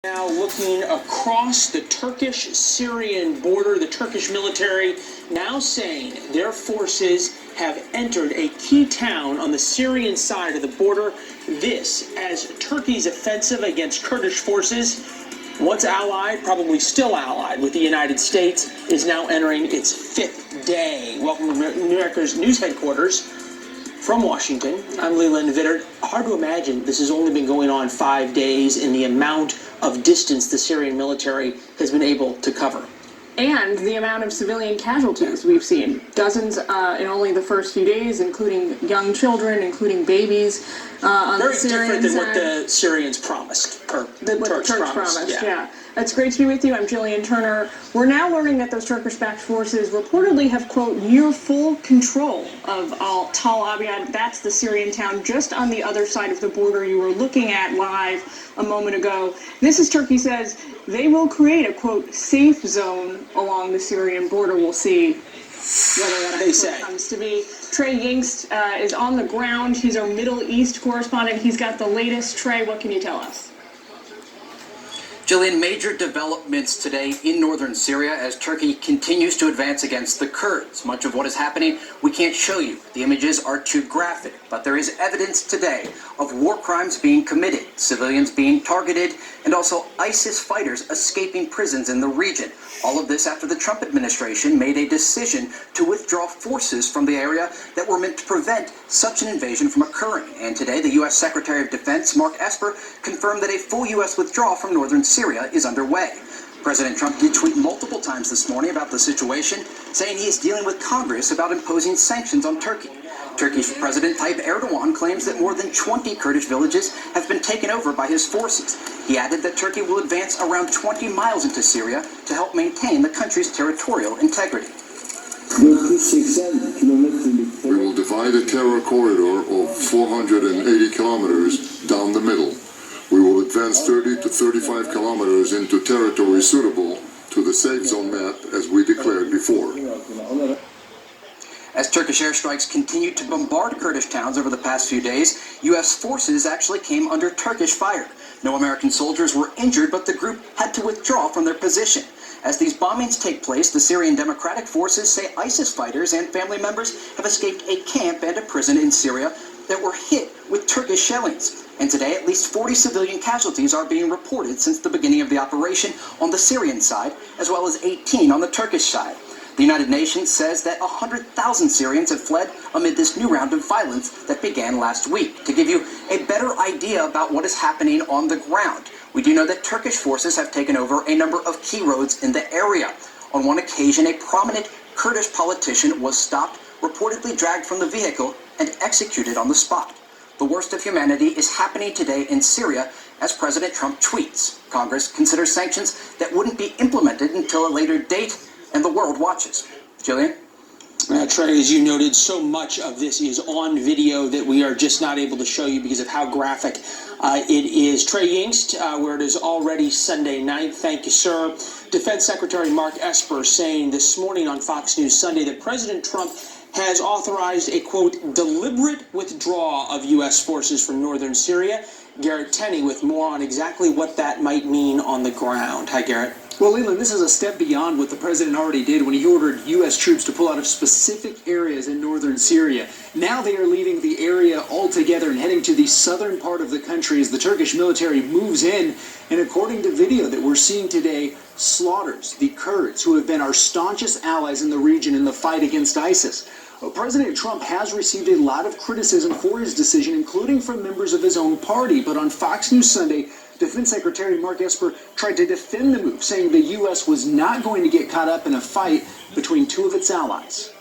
Now looking across the Turkish-Syrian border, the Turkish military now saying their forces have entered a key town on the Syrian side of the border. This as Turkey's offensive against Kurdish forces, once allied, probably still allied with the United States, is now entering its fifth day. Welcome to America's news headquarters. From Washington, I'm Leland Vittert. Hard to imagine this has only been going on 5 days in the amount of distance the Syrian military has been able to cover. And the amount of civilian casualties we've seen. Dozens in only the first few days, including young children, including babies on the Syrian side. Very different than what the Syrians promised, or what the Turks promised. Yeah. It's great to be with you. I'm Jillian Turner. We're now learning that those Turkish-backed forces reportedly have, quote, near full control of Tal Abyad. That's the Syrian town just on the other side of the border you were looking at live a moment ago. This is Turkey says they will create a, quote, safe zone along the Syrian border. We'll see whether that comes to be. Trey Yingst is on the ground. He's our Middle East correspondent. He's got the latest. Trey, what can you tell us? Jillian, major developments today in northern Syria as Turkey continues to advance against the Kurds. Much of what is happening we can't show you. The images are too graphic, but there is evidence today of war crimes being committed, civilians being targeted, and also ISIS fighters escaping prisons in the region. All of this after the Trump administration made a decision to withdraw forces from the area that were meant to prevent such an invasion from occurring. And today, the U.S. Secretary of Defense, Mark Esper, confirmed that a full U.S. withdrawal from northern Syria is underway. President Trump did tweet multiple times this morning about the situation, saying he is dealing with Congress about imposing sanctions on Turkey. Turkish President Tayyip Erdogan claims that more than 20 Kurdish villages have been taken over by his forces. He added that Turkey will advance around 20 miles into Syria to help maintain the country's territorial integrity. We will divide a terror corridor of 480 kilometers down the middle. We will advance 30 to 35 kilometers into territory suitable to the safe zone map as we declared before. As Turkish airstrikes continued to bombard Kurdish towns over the past few days, U.S. forces actually came under Turkish fire. No American soldiers were injured, but the group had to withdraw from their position. As these bombings take place, the Syrian Democratic Forces say ISIS fighters and family members have escaped a camp and a prison in Syria that were hit with Turkish shellings. And today, at least 40 civilian casualties are being reported since the beginning of the operation on the Syrian side, as well as 18 on the Turkish side. The United Nations says that 100,000 Syrians have fled amid this new round of violence that began last week. To give you a better idea about what is happening on the ground, we do know that Turkish forces have taken over a number of key roads in the area. On one occasion, a prominent Kurdish politician was stopped, reportedly dragged from the vehicle, and executed on the spot. The worst of humanity is happening today in Syria as President Trump tweets. Congress considers sanctions that wouldn't be implemented until a later date, and the world watches. Jillian? Trey, as you noted, so much of this is on video that we are just not able to show you because of how graphic it is. Trey Yingst, where it is already Sunday night. Thank you, sir. Defense Secretary Mark Esper saying this morning on Fox News Sunday that President Trump has authorized a, quote, deliberate withdrawal of U.S. forces from northern Syria. Garrett Tenney with more on exactly what that might mean on the ground. Hi, Garrett. Well, Leland, this is a step beyond what the president already did when he ordered U.S. troops to pull out of specific areas in northern Syria. Now they are leaving the area altogether and heading to the southern part of the country as the Turkish military moves in. And according to video that we're seeing today, slaughters the Kurds, who have been our staunchest allies in the region in the fight against ISIS. President Trump has received a lot of criticism for his decision, including from members of his own party. But on Fox News Sunday, Defense Secretary Mark Esper tried to defend the move, saying the U.S. was not going to get caught up in a fight between two of its allies.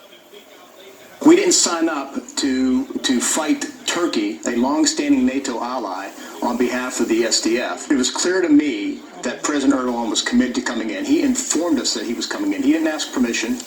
We didn't sign up to fight Turkey, a long-standing NATO ally, on behalf of the SDF. It was clear to me that President Erdogan was committed to coming in. He informed us that he was coming in. He didn't ask permission.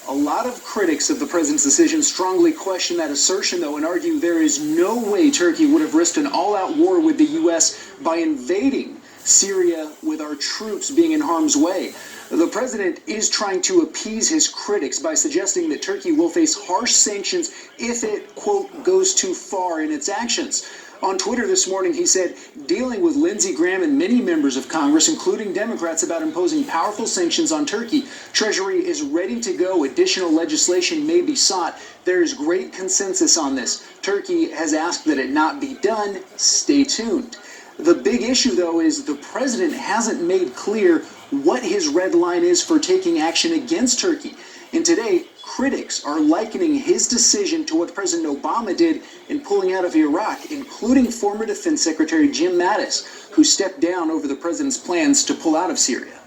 A lot of critics of the president's decision strongly question that assertion, though, and argue there is no way Turkey would have risked an all-out war with the U.S. by invading Syria with our troops being in harm's way. The president is trying to appease his critics by suggesting that Turkey will face harsh sanctions if it, quote, goes too far in its actions. On Twitter this morning, he said, dealing with Lindsey Graham and many members of Congress, including Democrats, about imposing powerful sanctions on Turkey, Treasury is ready to go. Additional legislation may be sought. There is great consensus on this. Turkey has asked that it not be done. Stay tuned. The big issue, though, is the president hasn't made clear what his red line is for taking action against Turkey. And today, critics are likening his decision to what President Obama did in pulling out of Iraq, including former Defense Secretary Jim Mattis, who stepped down over the president's plans to pull out of Syria.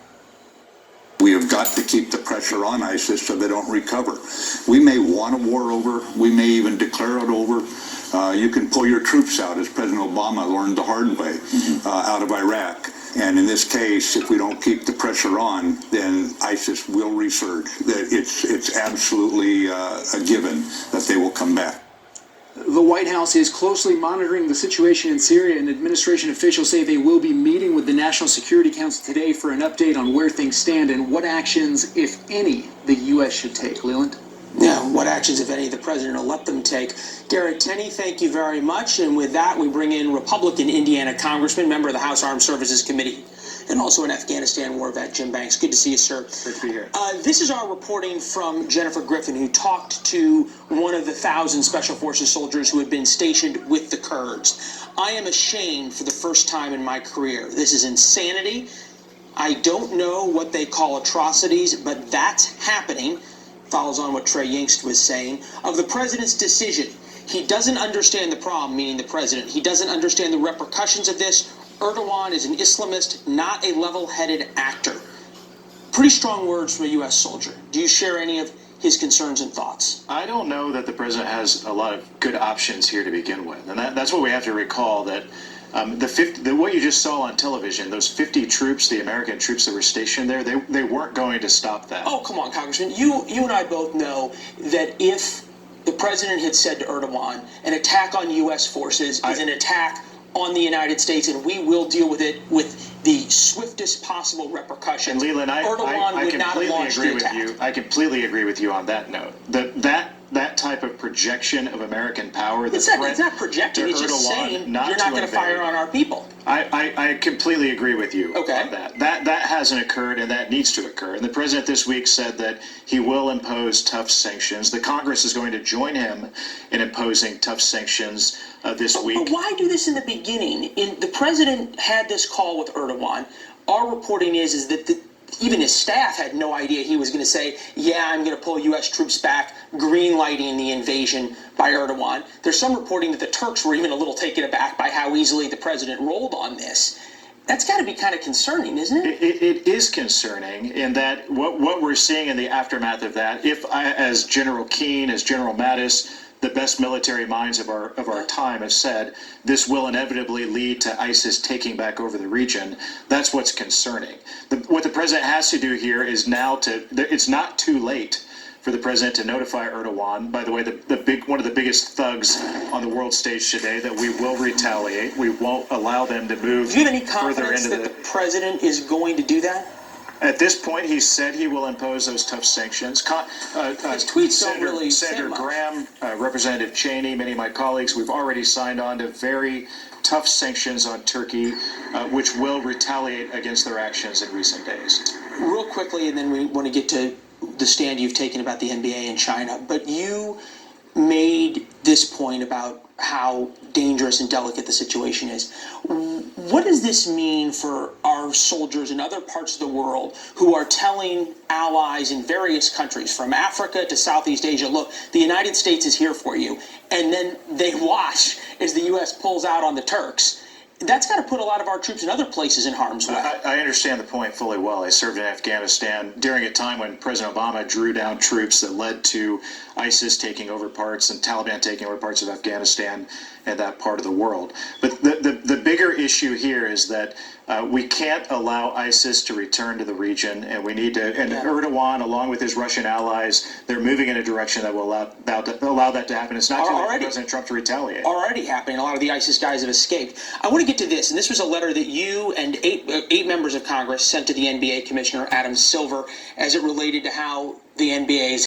We have got to keep the pressure on ISIS so they don't recover. We may want a war over. We may even declare it over. You can pull your troops out, as President Obama learned the hard way, out of Iraq. And in this case, if we don't keep the pressure on, then ISIS will resurge. It's absolutely a given that they will come back. The White House is closely monitoring the situation in Syria, and administration officials say they will be meeting with the National Security Council today for an update on where things stand and what actions, if any, the U.S. should take. Leland? Yeah, what actions, if any, the president will let them take. Garrett Tenney, thank you very much. And with that, we bring in Republican Indiana Congressman, member of the House Armed Services Committee, and also an Afghanistan war vet, Jim Banks. Good to see you, sir. Good to be here. This is our reporting from Jennifer Griffin, who talked to one of the 1,000 Special Forces soldiers who had been stationed with the Kurds. I am ashamed for the first time in my career. This is insanity. I don't know what they call atrocities, but that's happening. Follows on what Trey Yingst was saying, of the president's decision. He doesn't understand the problem, meaning the president. He doesn't understand the repercussions of this. Erdogan is an Islamist, not a level-headed actor. Pretty strong words from a U.S. soldier. Do you share any of his concerns and thoughts? I don't know that the president has a lot of good options here to begin with. And that's what we have to recall, that what you just saw on television, those 50 troops, the American troops that were stationed there, they weren't going to stop that. Oh, come on, Congressman. You and I both know that if the president had said to Erdogan, an attack on U.S. forces is an attack on the United States, and we will deal with it with the swiftest possible repercussions. And Leland, I completely agree with you. I completely agree with you on that note. That type of projection of American power, it's not projecting. It's just saying you're not going to fire on our people. I completely agree with you on Okay. that. That hasn't occurred, and that needs to occur. And the president this week said that he will impose tough sanctions. The Congress is going to join him in imposing tough sanctions this week. But why do this in the beginning? The president had this call with Erdogan. Our reporting is that even his staff had no idea he was going to say, yeah, I'm going to pull U.S. troops back, green-lighting the invasion by Erdogan. There's some reporting that the Turks were even a little taken aback by how easily the president rolled on this. That's got to be kind of concerning, isn't it? It is concerning in that what we're seeing in the aftermath of that, as General Keane, as General Mattis, the best military minds of our time have said, this will inevitably lead to ISIS taking back over the region. That's what's concerning. What the president has to do here is it's not too late for the president to notify Erdogan, by the way, one of the biggest thugs on the world stage today, that we will retaliate. We won't allow them to move. Do you have any further confidence into that the president is going to do that? At this point, he said he will impose those tough sanctions. His tweets don't really say Senator much. Graham, Representative Cheney, many of my colleagues, we've already signed on to very tough sanctions on Turkey, which will retaliate against their actions in recent days. Real quickly, and then we want to get to the stand you've taken about the NBA and China, but you made this point about how dangerous and delicate the situation is. What does this mean for our soldiers in other parts of the world who are telling allies in various countries, from Africa to Southeast Asia, look, the United States is here for you, and then they watch as the U.S. pulls out on the Turks? That's got to put a lot of our troops in other places in harm's way. I understand the point fully well. I served in Afghanistan during a time when President Obama drew down troops that led to ISIS taking over parts and Taliban taking over parts of Afghanistan and that part of the world. But the bigger issue here is that we can't allow ISIS to return to the region, and we need to. And Erdogan, along with his Russian allies, they're moving in a direction that will allow that to happen. It's not too late for President Trump to retaliate. Already happening. A lot of the ISIS guys have escaped. I want to get to this, and this was a letter that you and eight members of Congress sent to the NBA Commissioner Adam Silver as it related to how the NBA's